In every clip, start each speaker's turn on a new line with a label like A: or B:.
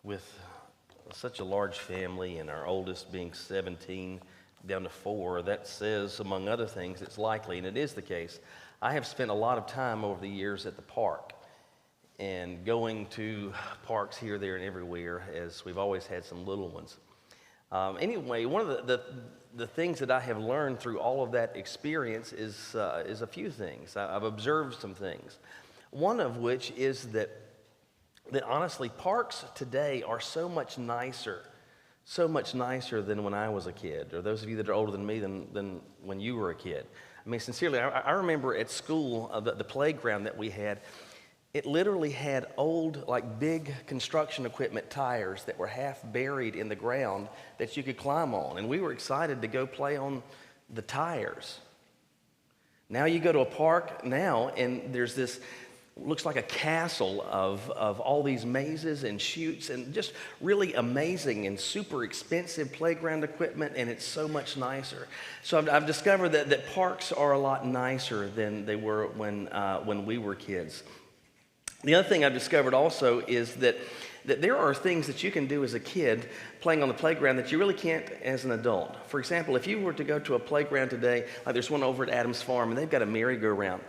A: with such a large family and our oldest being 17 down to 4, that says, among other things, it's likely, and it is the case, I have spent a lot of time over the years at the park and going to parks here, there, and everywhere, as we've always had some little ones. Anyway, one of the things that I have learned through all of that experience is a few things. I've observed some things. One of which is that honestly, parks today are so much nicer than when I was a kid, or those of you that are older than me than when you were a kid. I mean, sincerely, I remember at school, the playground that we had, it literally had old, like big construction equipment tires that were half buried in the ground that you could climb on. And we were excited to go play on the tires. Now you go to a park now, and there's this, looks like a castle of all these mazes and chutes and just really amazing and super expensive playground equipment, and it's so much nicer. So I've discovered that parks are a lot nicer than they were when we were kids. The other thing I've discovered also is that there are things that you can do as a kid playing on the playground that you really can't as an adult. For example, if you were to go to a playground today, like there's one over at Adams Farm, and they've got a merry-go-round.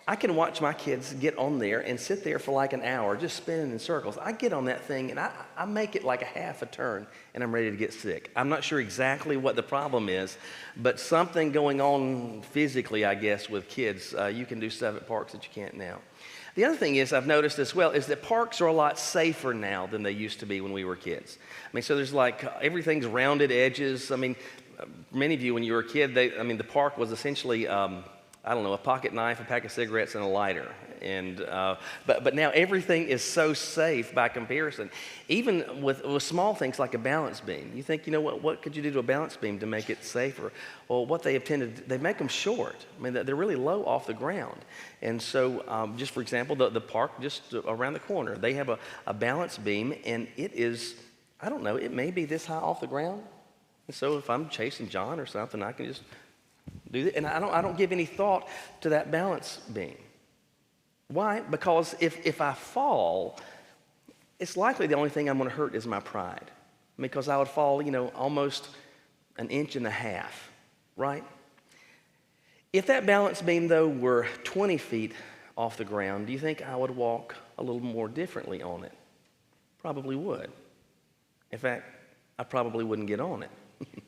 A: I can watch my kids get on there and sit there for like an hour just spinning in circles. I get on that thing and I make it like a half a turn and I'm ready to get sick. I'm not sure exactly what the problem is, but something going on physically, I guess, with kids. You can do stuff at parks that you can't now. The other thing is, I've noticed as well, is that parks are a lot safer now than they used to be when we were kids. I mean, so there's like, everything's rounded edges. I mean, many of you, when you were a kid, the park was essentially, a pocket knife, a pack of cigarettes, and a lighter. And but now everything is so safe by comparison. Even with small things like a balance beam. You think, what could you do to a balance beam to make it safer? Well, what they make them short. I mean, they're really low off the ground. And so, just for example, the park just around the corner, they have a balance beam, and it is, it may be this high off the ground. And so if I'm chasing John or something, I can just do that. And I don't give any thought to that balance beam. Why? Because if I fall, it's likely the only thing I'm going to hurt is my pride. Because I would fall, almost an inch and a half, right? If that balance beam, though, were 20 feet off the ground, do you think I would walk a little more differently on it? Probably would. In fact, I probably wouldn't get on it. Let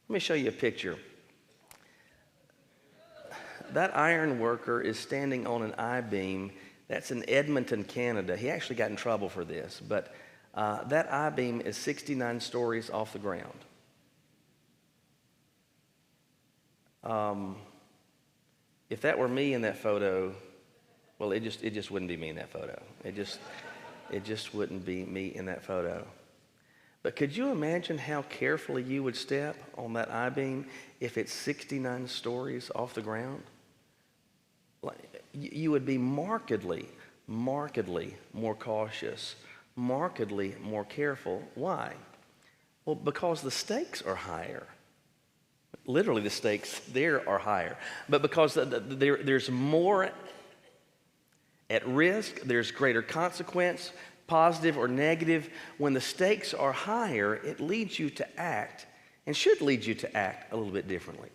A: me show you a picture. That iron worker is standing on an I-beam. That's in Edmonton, Canada. He actually got in trouble for this, but that I-beam is 69 stories off the ground. If that were me in that photo, well, it just wouldn't be me in that photo. It just wouldn't be me in that photo. But could you imagine how carefully you would step on that I-beam if it's 69 stories off the ground? You would be markedly more cautious, markedly more careful. Why? Well, because the stakes are higher. Literally, the stakes there are higher. But because there's more at risk, there's greater consequence, positive or negative. When the stakes are higher, it leads you to act, and should lead you to act a little bit differently.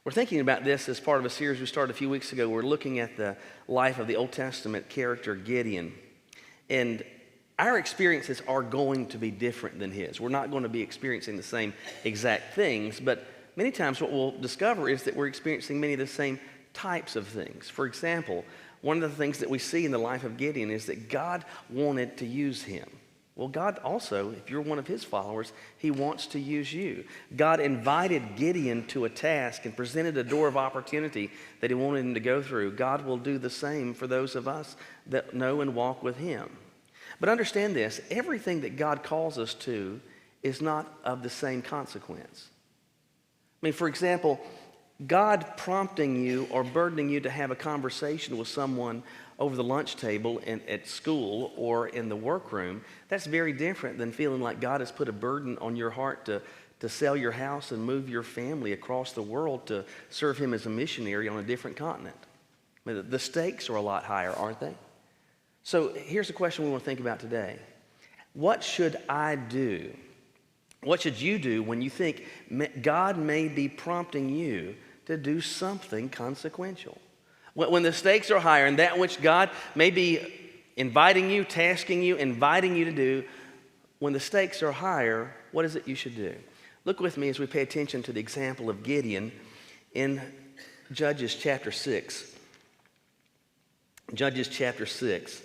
A: We're thinking about this as part of a series we started a few weeks ago. We're looking at the life of the Old Testament character Gideon. And our experiences are going to be different than his. We're not going to be experiencing the same exact things, but many times what we'll discover is that we're experiencing many of the same types of things. For example, one of the things that we see in the life of Gideon is that God wanted to use him. Well, God also, if you're one of his followers, he wants to use you. God invited Gideon to a task and presented a door of opportunity that he wanted him to go through. God will do the same for those of us that know and walk with him. But understand this, everything that God calls us to is not of the same consequence. I mean, for example, God prompting you or burdening you to have a conversation with someone over the lunch table at school or in the workroom, that's very different than feeling like God has put a burden on your heart to sell your house and move your family across the world to serve him as a missionary on a different continent. I mean, the stakes are a lot higher, aren't they? So here's the question we want to think about today. What should I do? What should you do when you think God may be prompting you to do something consequential? When the stakes are higher and that which God may be inviting you, tasking you, inviting you to do, when the stakes are higher, what is it you should do? Look with me as we pay attention to the example of Gideon in Judges chapter 6. Judges chapter 6.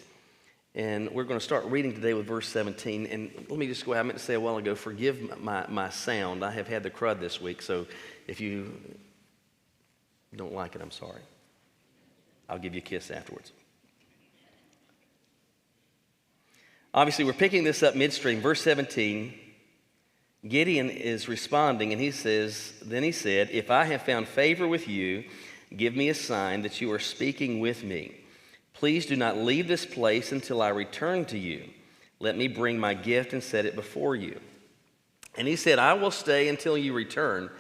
A: And we're going to start reading today with verse 17. And let me just go ahead. I meant to say a while ago, forgive my sound. I have had the crud this week, so if you don't like it, I'm sorry. I'll give you a kiss afterwards. Obviously, we're picking this up midstream. Verse 17, Gideon is responding, and he says, then he said, if I have found favor with you, give me a sign that you are speaking with me. Please do not leave this place until I return to you. Let me bring my gift and set it before you. And he said, I will stay until you return.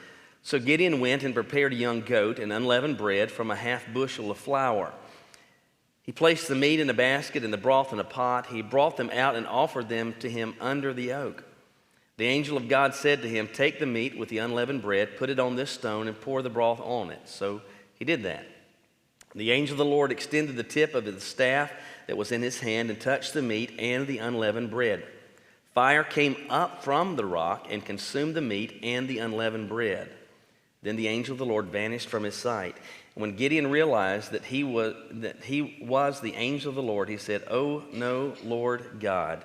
A: So Gideon went and prepared a young goat and unleavened bread from a half bushel of flour. He placed the meat in a basket and the broth in a pot. He brought them out and offered them to him under the oak. The angel of God said to him, take the meat with the unleavened bread, put it on this stone, and pour the broth on it. So he did that. The angel of the Lord extended the tip of the staff that was in his hand and touched the meat and the unleavened bread. Fire came up from the rock and consumed the meat and the unleavened bread. Then the angel of the Lord vanished from his sight. When Gideon realized that he was the angel of the Lord, he said, oh, no, Lord God,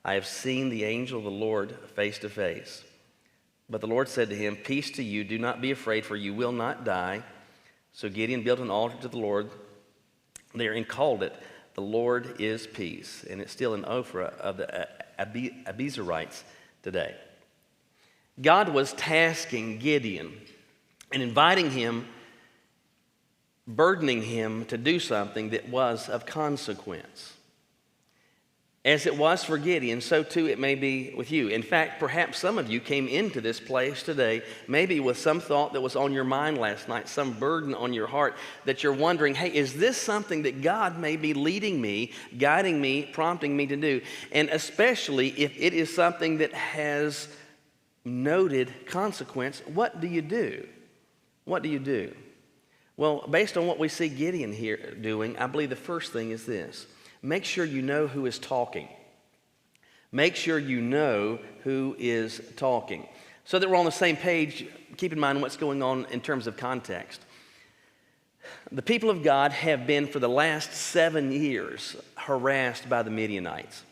A: I have seen the angel of the Lord face to face. But the Lord said to him, peace to you, do not be afraid, for you will not die. So Gideon built an altar to the Lord there and called it, the Lord is peace. And it's still in Ophrah of the Abiezrites today. God was tasking Gideon and inviting him, burdening him to do something that was of consequence. As it was for Gideon, so too it may be with you. In fact, perhaps some of you came into this place today, maybe with some thought that was on your mind last night, some burden on your heart that you're wondering, hey, is this something that God may be leading me, guiding me, prompting me to do? And especially if it is something that has noted consequence, what do you do? What do you do? Well, based on what we see Gideon here doing, I believe the first thing is this. Make sure you know who is talking. Make sure you know who is talking. So that we're on the same page, keep in mind what's going on in terms of context. The people of God have been for the last 7 years harassed by the Midianites.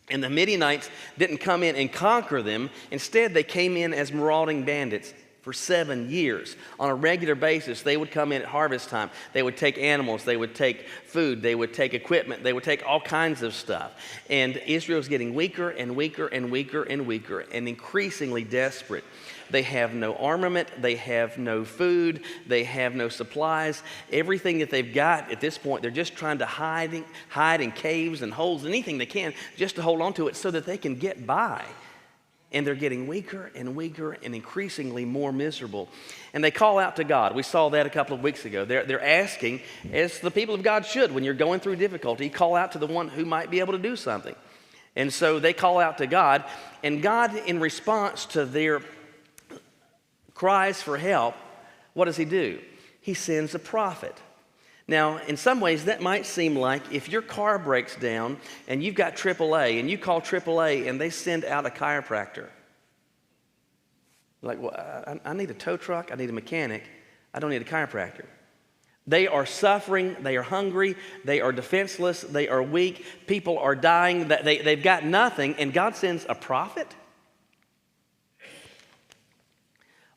A: And the Midianites didn't come in and conquer them. Instead, they came in as marauding bandits. For 7 years, on a regular basis, they would come in at harvest time. They would take animals, they would take food, they would take equipment, they would take all kinds of stuff. And Israel's getting weaker and weaker and weaker and weaker and increasingly desperate. They have no armament, they have no food, they have no supplies. Everything that they've got at this point, they're just trying to hide in caves and holes, anything they can, just to hold on to it so that they can get by. And they're getting weaker and weaker and increasingly more miserable. And they call out to God. We saw that a couple of weeks ago. They're asking, as the people of God should, when you're going through difficulty, call out to the one who might be able to do something. And so they call out to God. And God, in response to their cries for help, what does he do? He sends a prophet. Now, in some ways, that might seem like if your car breaks down and you've got AAA and you call AAA and they send out a chiropractor. Like, well, I need a tow truck, I need a mechanic, I don't need a chiropractor. They are suffering, they are hungry, they are defenseless, they are weak, people are dying, they've got nothing, and God sends a prophet?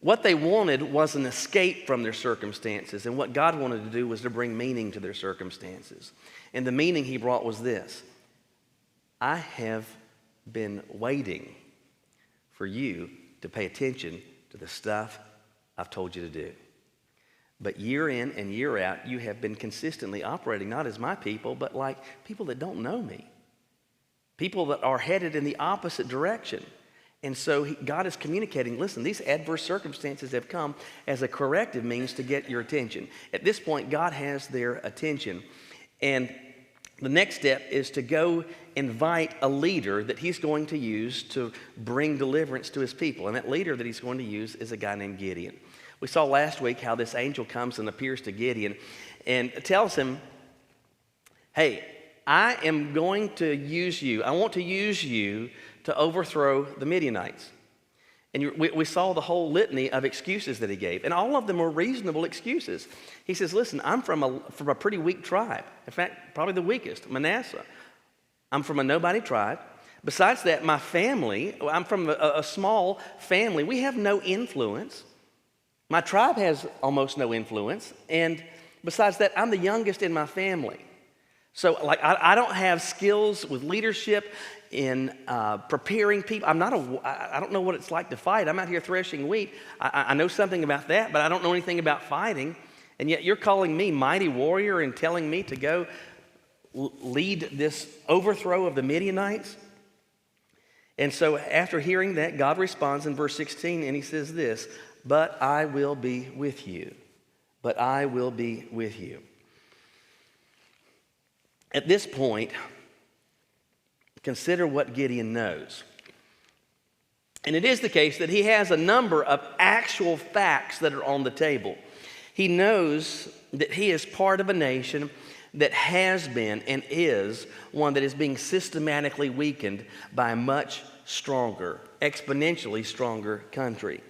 A: What they wanted was an escape from their circumstances, and what God wanted to do was to bring meaning to their circumstances. And the meaning he brought was this: I have been waiting for you to pay attention to the stuff I've told you to do. But year in and year out, you have been consistently operating not as my people, but like people that don't know me. People that are headed in the opposite direction. And so God is communicating, listen, these adverse circumstances have come as a corrective means to get your attention. At this point, God has their attention. And the next step is to go invite a leader that he's going to use to bring deliverance to his people. And that leader that he's going to use is a guy named Gideon. We saw last week how this angel comes and appears to Gideon and tells him, hey, I am going to use you. I want to use you to overthrow the Midianites. And we saw the whole litany of excuses that he gave, and all of them were reasonable excuses. He says, listen, I'm from a pretty weak tribe. In fact, probably the weakest, Manasseh. I'm from a nobody tribe. Besides that, my family, I'm from a small family. We have no influence. My tribe has almost no influence. And besides that, I'm the youngest in my family. So I don't have skills with leadership in preparing people. I don't know what it's like to fight. I'm out here threshing wheat. I know something about that, but I don't know anything about fighting. And yet you're calling me mighty warrior and telling me to go lead this overthrow of the Midianites? And so after hearing that, God responds in verse 16, and he says this, but I will be with you. But I will be with you. At this point, consider what Gideon knows. And it is the case that he has a number of actual facts that are on the table. He knows that he is part of a nation that has been and is one that is being systematically weakened by a much stronger, exponentially stronger country.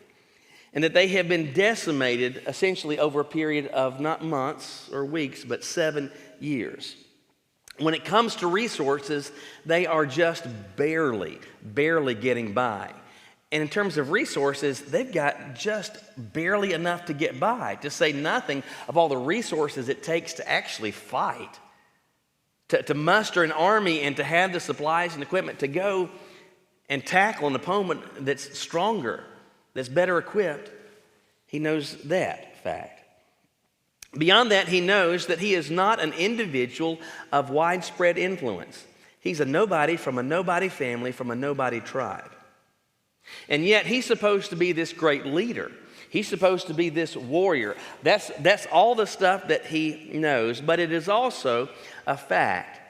A: And that they have been decimated essentially over a period of not months or weeks, but 7 years. When it comes to resources, they are just barely getting by. And in terms of resources, they've got just barely enough to get by, to say nothing of all the resources it takes to actually fight, to muster an army and to have the supplies and equipment to go and tackle an opponent that's stronger, that's better equipped. He knows that fact. Beyond that, he knows that he is not an individual of widespread influence. He's a nobody from a nobody family, from a nobody tribe. And yet he's supposed to be this great leader. He's supposed to be this warrior. That's all the stuff that he knows, but it is also a fact.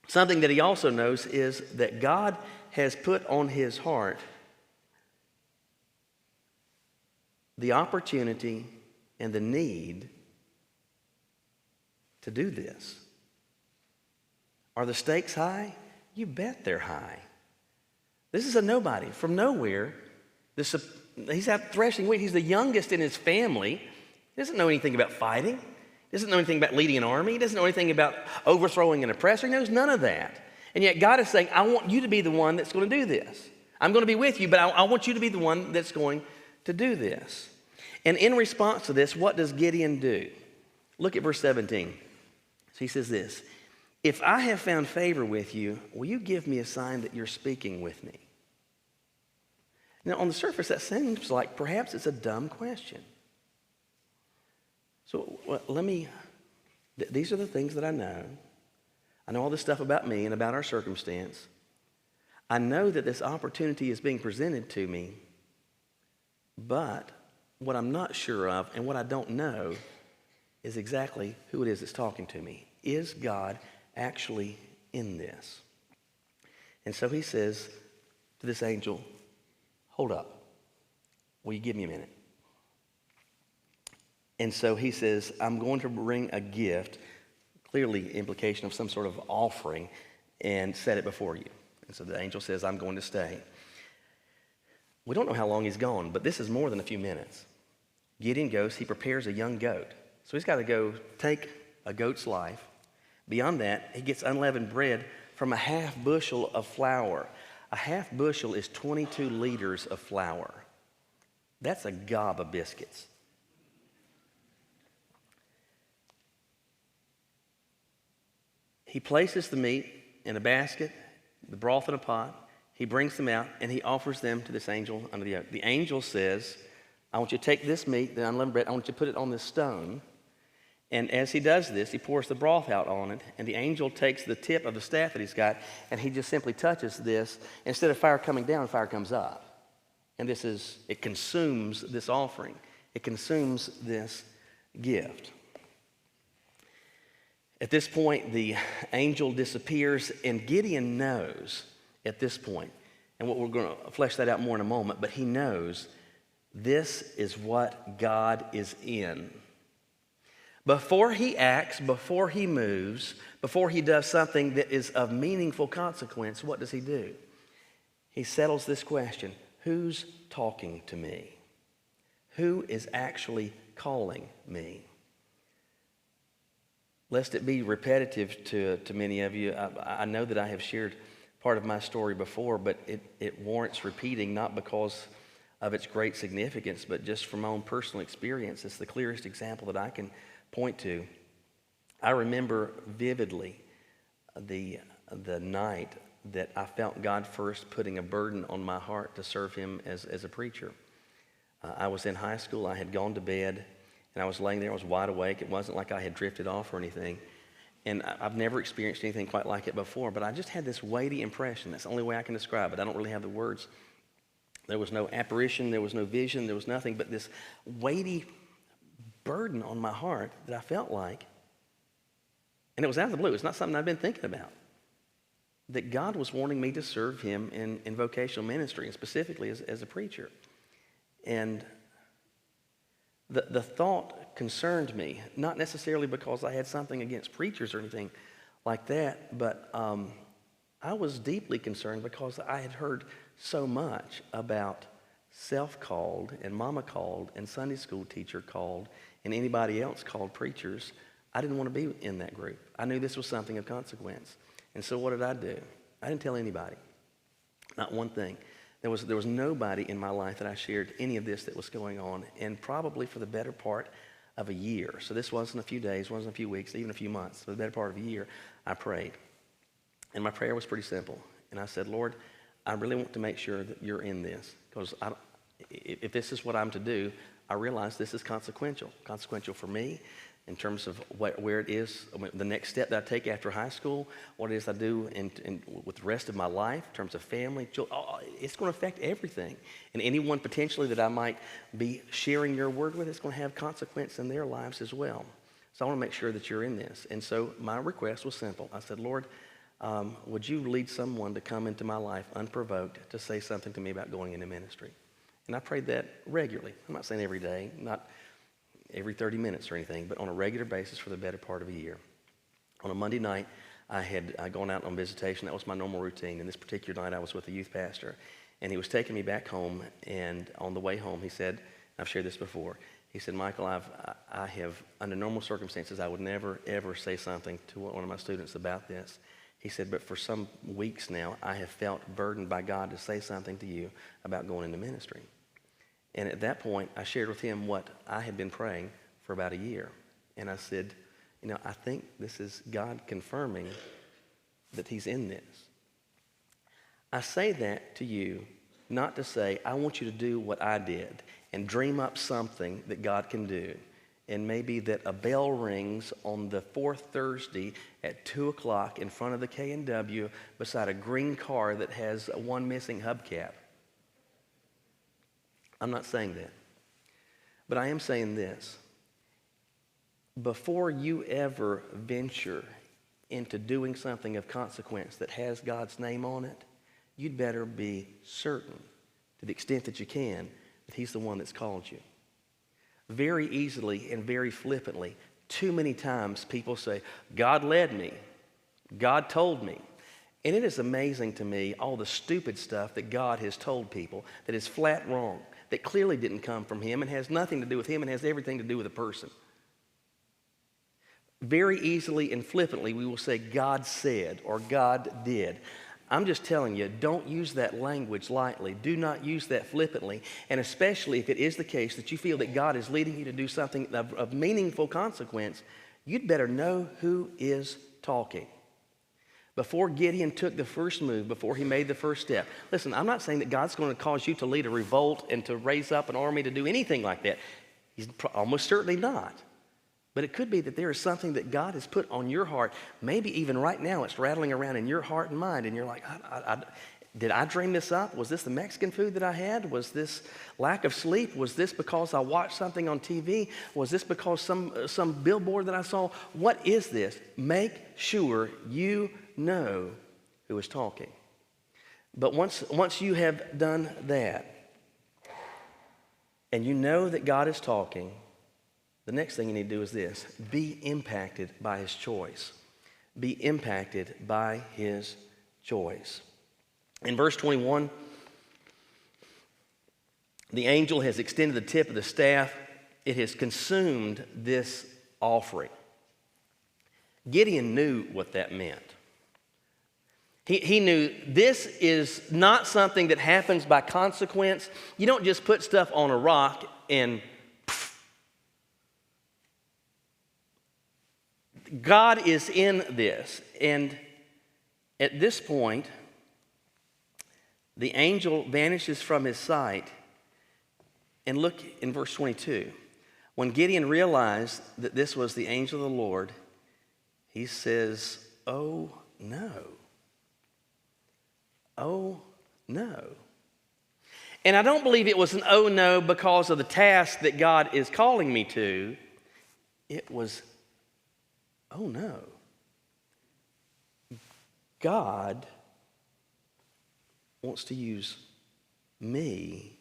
A: Something that he also knows is that God has put on his heart the opportunity and the need to do this. Are the stakes high? You bet they're high. This is a nobody from nowhere. He's out threshing wheat. He's the youngest in his family. He doesn't know anything about fighting. He doesn't know anything about leading an army. He doesn't know anything about overthrowing an oppressor. He knows none of that. And yet God is saying, I want you to be the one that's going to do this. I'm going to be with you, but I want you to be the one that's going to do this. And in response to this, what does Gideon do? Look at verse 17. So he says this, if I have found favor with you, will you give me a sign that you're speaking with me? Now, on the surface, that seems like perhaps it's a dumb question. So these are the things that I know. I know all this stuff about me and about our circumstance. I know that this opportunity is being presented to me, but what I'm not sure of and what I don't know is exactly who it is that's talking to me. Is God actually in this? And so he says to this angel, hold up. Will you give me a minute? And so he says, I'm going to bring a gift, clearly implication of some sort of offering, and set it before you. And so the angel says, I'm going to stay. We don't know how long he's gone, but this is more than a few minutes. Gideon goes, he prepares a young goat. So he's got to go take a goat's life. Beyond that, he gets unleavened bread from a half bushel of flour. A half bushel is 22 liters of flour. That's a gob of biscuits. He places the meat in a basket, the broth in a pot. He brings them out, and he offers them to this angel under the oak. The angel says, I want you to take this meat, the unleavened bread, I want you to put it on this stone. And as he does this, he pours the broth out on it, and the angel takes the tip of the staff that he's got, and he just simply touches this. Instead of fire coming down, fire comes up. And it consumes this offering. It consumes this gift. At this point, the angel disappears, and Gideon knows at this point, and we're going to flesh that out more in a moment, but he knows this is what God is in. Before he acts, before he moves, before he does something that is of meaningful consequence, what does he do? He settles this question: who's talking to me? Who is actually calling me? Lest it be repetitive to many of you, I know that I have shared part of my story before, but it warrants repeating, not because of its great significance, but just from my own personal experience. It's the clearest example that I can point to. I remember vividly the night that I felt God first putting a burden on my heart to serve him as a preacher. I was in high school. I had gone to bed, and I was laying there. I was wide awake. It wasn't like I had drifted off or anything. And I've never experienced anything quite like it before, but I just had this weighty impression. That's the only way I can describe it. I don't really have the words. There was no apparition. There was no vision. There was nothing but this weighty burden on my heart that I felt like, and it was out of the blue. It's not something I've been thinking about, that God was wanting me to serve him in vocational ministry, and specifically as a preacher. And the thought concerned me, not necessarily because I had something against preachers or anything like that, but I was deeply concerned because I had heard so much about self-called and mama called and Sunday school teacher called and anybody else called preachers. I didn't want to be in that group. I knew this was something of consequence. And so what did I do? I didn't tell anybody, not one thing. There was nobody in my life that I shared any of this that was going on, and probably for the better part of a year. So this wasn't a few days, wasn't a few weeks, even a few months. For the better part of a year, I prayed. And my prayer was pretty simple. And I said, Lord, I really want to make sure that you're in this, because if this is what I'm to do, I realize this is consequential for me in terms of where it is, the next step that I take after high school, what it is I do with the rest of my life in terms of family. It's going to affect everything. And anyone potentially that I might be sharing your word with, it's going to have consequence in their lives as well. So I want to make sure that you're in this. And so my request was simple. I said, Lord, would you lead someone to come into my life unprovoked to say something to me about going into ministry? And I prayed that regularly. I'm not saying every day, not every 30 minutes or anything, but on a regular basis for the better part of a year. On a Monday night, I had gone out on visitation. That was my normal routine. And this particular night, I was with a youth pastor, and he was taking me back home. And on the way home, he said, I've shared this before, he said, Michael, I have, under normal circumstances, I would never, ever say something to one of my students about this. He said, but for some weeks now, I have felt burdened by God to say something to you about going into ministry. And at that point, I shared with him what I had been praying for about a year. And I said, I think this is God confirming that he's in this. I say that to you not to say, I want you to do what I did and dream up something that God can do. And maybe that a bell rings on the fourth Thursday at 2 o'clock in front of the K&W beside a green car that has one missing hubcap. I'm not saying that. But I am saying this. Before you ever venture into doing something of consequence that has God's name on it, you'd better be certain, to the extent that you can, that he's the one that's called you. Very easily and very flippantly, too many times people say, God led me. God told me. And it is amazing to me all the stupid stuff that God has told people that is flat wrong, that clearly didn't come from him and has nothing to do with him and has everything to do with a person. Very easily and flippantly we will say God said or God did. I'm just telling you, don't use that language lightly. Do not use that flippantly. And especially if it is the case that you feel that God is leading you to do something of meaningful consequence, you'd better know who is talking. Before Gideon took the first move, before he made the first step. Listen, I'm not saying that God's going to cause you to lead a revolt and to raise up an army to do anything like that. He's almost certainly not. But it could be that there is something that God has put on your heart. Maybe even right now it's rattling around in your heart and mind, and you're like, Did I dream this up? Was this the Mexican food that I had? Was this lack of sleep? Was this because I watched something on TV? Was this because some billboard that I saw? What is this? Make sure you know who is talking. But once you have done that, and you know that God is talking, the next thing you need to do is this: be impacted by his choice. Be impacted by his choice. In verse 21, the angel has extended the tip of the staff. It has consumed this offering. Gideon knew what that meant. He knew this is not something that happens by consequence. You don't just put stuff on a rock and pff. God is in this. And at this point, the angel vanishes from his sight. And look in verse 22. When Gideon realized that this was the angel of the Lord, he says, "Oh no. Oh no." And I don't believe it was an oh no because of the task that God is calling me to. It was, oh no. God wants to use me.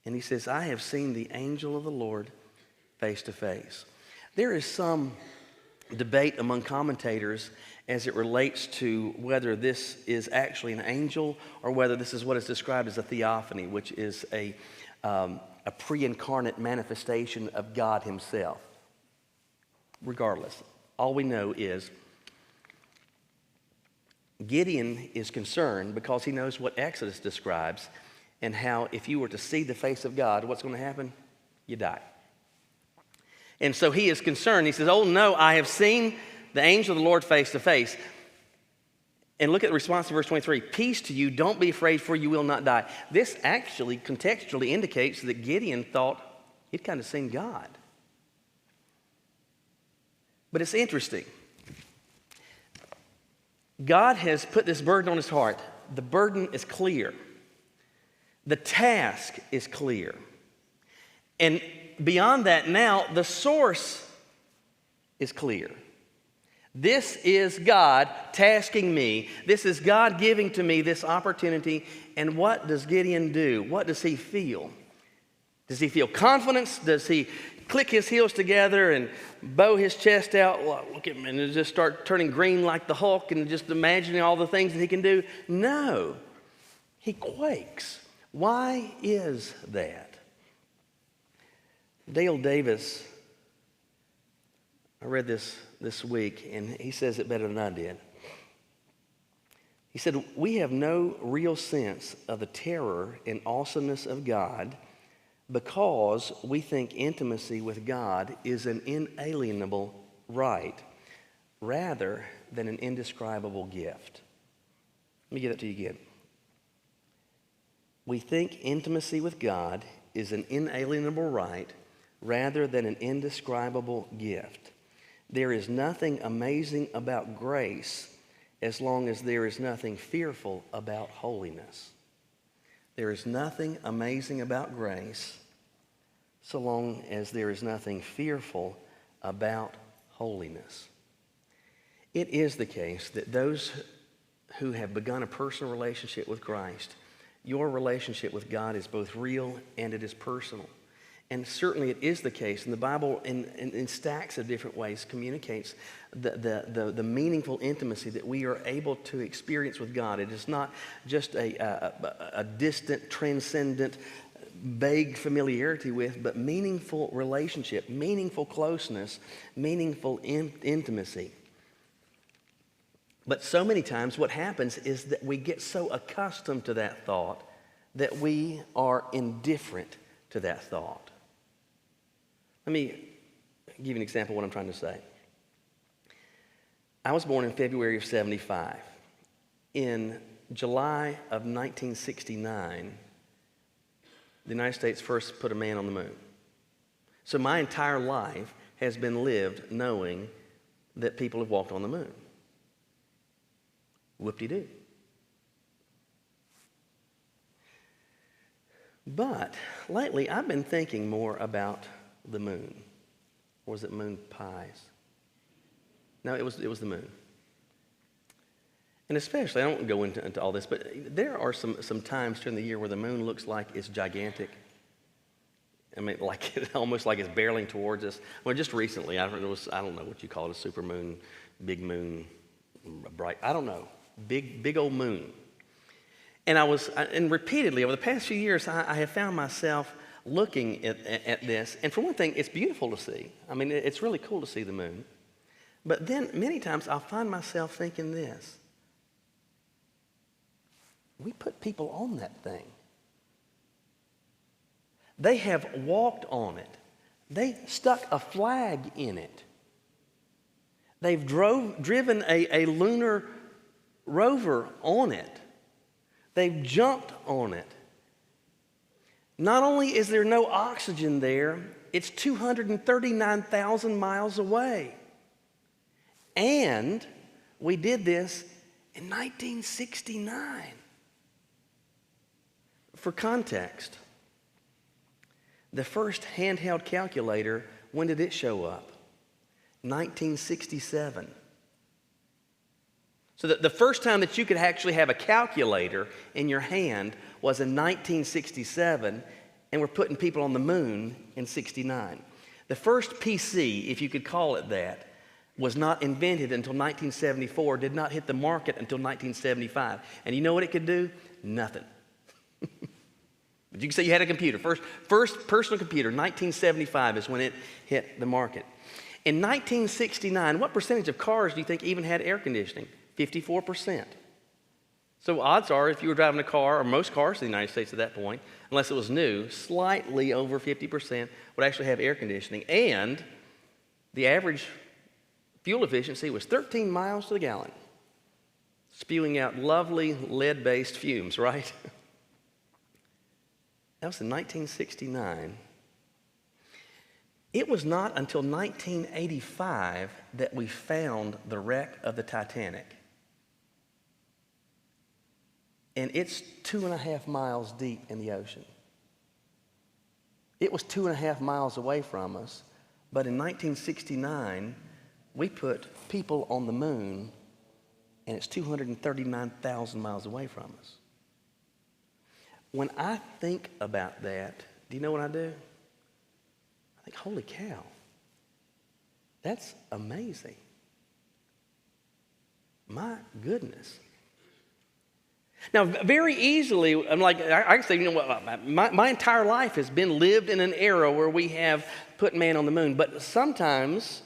A: And he says, I have seen the angel of the Lord face to face. There is some debate among commentators as it relates to whether this is actually an angel or whether this is what is described as a theophany, which is a pre-incarnate manifestation of God himself. Regardless, all we know is Gideon is concerned because he knows what Exodus describes and how if you were to see the face of God, what's going to happen? You die. And so he is concerned. He says, oh no, I have seen the angel of the Lord face to face. And look at the response to verse 23. Peace to you, don't be afraid, for you will not die. This actually contextually indicates that Gideon thought he'd kind of seen God. But it's interesting. God has put this burden on his heart. The burden is clear. The task is clear. And beyond that now, the source is clear. This is God tasking me. This is God giving to me this opportunity. And what does Gideon do? What does he feel? Does he feel confidence? Does he click his heels together and bow his chest out? Look at him, and just start turning green like the Hulk and just imagining all the things that he can do? No. He quakes. Why is that? Dale Davis, I read this week, and he says it better than I did. He said, we have no real sense of the terror and awesomeness of God because we think intimacy with God is an inalienable right rather than an indescribable gift. Let me give that to you again. We think intimacy with God is an inalienable right rather than an indescribable gift. There is nothing amazing about grace as long as there is nothing fearful about holiness. There is nothing amazing about grace so long as there is nothing fearful about holiness. It is the case that those who have begun a personal relationship with Christ, your relationship with God is both real and it is personal. And certainly it is the case, and the Bible in stacks of different ways communicates the meaningful intimacy that we are able to experience with God. It is not just a distant, transcendent, vague familiarity with, but meaningful relationship, meaningful closeness, meaningful intimacy. But so many times what happens is that we get so accustomed to that thought that we are indifferent to that thought. Let me give you an example of what I'm trying to say. I was born in February of 75. In July of 1969, the United States first put a man on the moon. So my entire life has been lived knowing that people have walked on the moon. Whoop-de-doo. But lately, I've been thinking more about the moon. Or was it moon pies? No, it was the moon. And especially, I don't go into all this, but there are some times during the year where the moon looks like it's gigantic. I mean, almost like it's barreling towards us. Well, just recently, I don't know what you call it, a super moon, big moon, bright, I don't know, big old moon. And repeatedly over the past few years, I have found myself looking at this. And for one thing, it's beautiful to see. I mean, it's really cool to see the moon. But then many times I'll find myself thinking this. We put people on that thing. They have walked on it. They stuck a flag in it. They've driven a lunar rover on it. They've jumped on it. Not only is there no oxygen there, it's 239,000 miles away. And we did this in 1969. For context, the first handheld calculator, when did it show up? 1967. So the first time that you could actually have a calculator in your hand was in 1967, and we're putting people on the moon in 69. The first PC, if you could call it that, was not invented until 1974, did not hit the market until 1975. And you know what it could do? Nothing. But you can say you had a computer. First personal computer, 1975 is when it hit the market. In 1969, what percentage of cars do you think even had air conditioning? 54%. So odds are, if you were driving a car, or most cars in the United States at that point, unless it was new, slightly over 50% would actually have air conditioning. And the average fuel efficiency was 13 miles to the gallon, spewing out lovely lead-based fumes, right? That was in 1969. It was not until 1985 that we found the wreck of the Titanic. And it's 2.5 miles deep in the ocean. It was 2.5 miles away from us, but in 1969, we put people on the moon, and it's 239,000 miles away from us. When I think about that, do you know what I do? I think, holy cow, that's amazing. My goodness. Now, very easily, I'm like, I can say, you know what, my entire life has been lived in an era where we have put man on the moon. But sometimes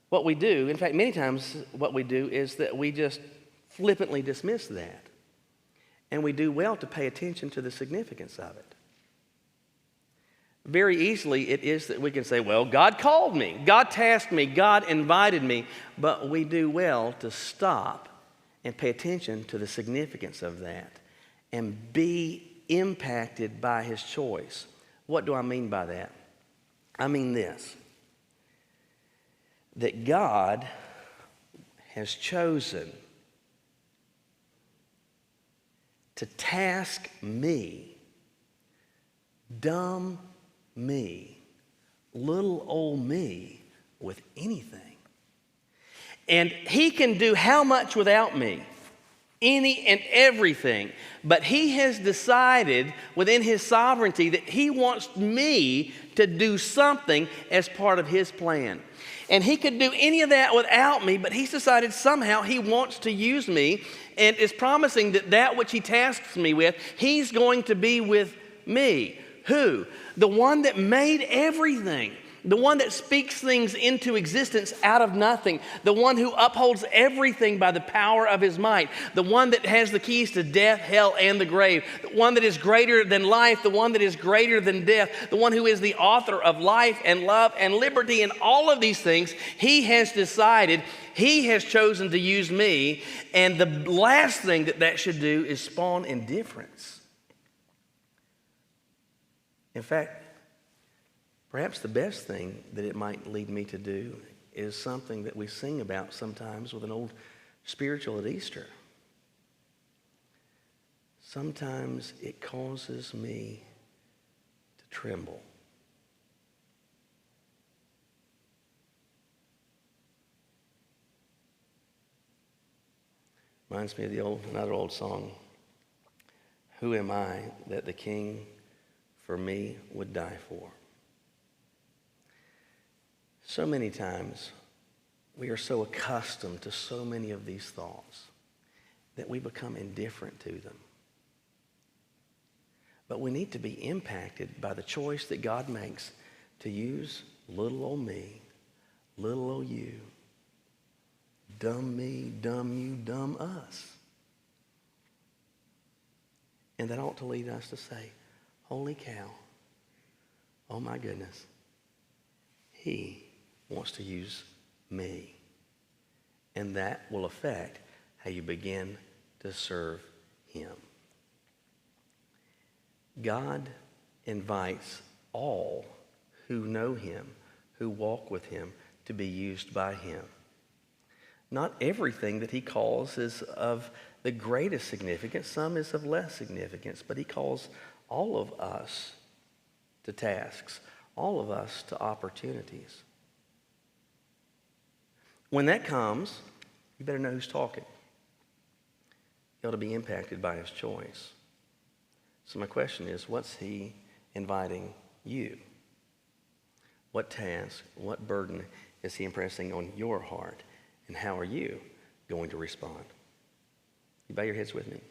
A: what we do, in fact, many times what we do is that we just flippantly dismiss that. And we do well to pay attention to the significance of it. Very easily, it is that we can say, well, God called me, God tasked me, God invited me. But we do well to stop and pay attention to the significance of that and be impacted by His choice. What do I mean by that? I mean this, that God has chosen to task me, dumb me, little old me, with anything. And He can do how much without me? Any and everything. But He has decided within His sovereignty that He wants me to do something as part of His plan. And He could do any of that without me, but He's decided somehow He wants to use me and is promising that which He tasks me with, He's going to be with me. Who? The one that made everything. The one that speaks things into existence out of nothing. The one who upholds everything by the power of His might. The one that has the keys to death, hell, and the grave. The one that is greater than life. The one that is greater than death. The one who is the author of life and love and liberty and all of these things. He has decided, He has chosen to use me. And the last thing that should do is spawn indifference. In fact, perhaps the best thing that it might lead me to do is something that we sing about sometimes with an old spiritual at Easter. Sometimes it causes me tremble. Reminds me of another old song. Who am I that the King for me would die for? So many times we are so accustomed to so many of these thoughts that we become indifferent to them. But we need to be impacted by the choice that God makes to use little old me, little old you, dumb me, dumb you, dumb us. And that ought to lead us to say, holy cow, oh my goodness, he wants to use me. And that will affect how you begin to serve him. God invites all who know him, who walk with him, to be used by him. Not everything that he calls is of the greatest significance. Some is of less significance. But he calls all of us to tasks, all of us to opportunities. When that comes, you better know who's talking. You ought to be impacted by his choice. So my question is, what's he inviting you? What task, what burden is he impressing on your heart? And how are you going to respond? You bow your heads with me.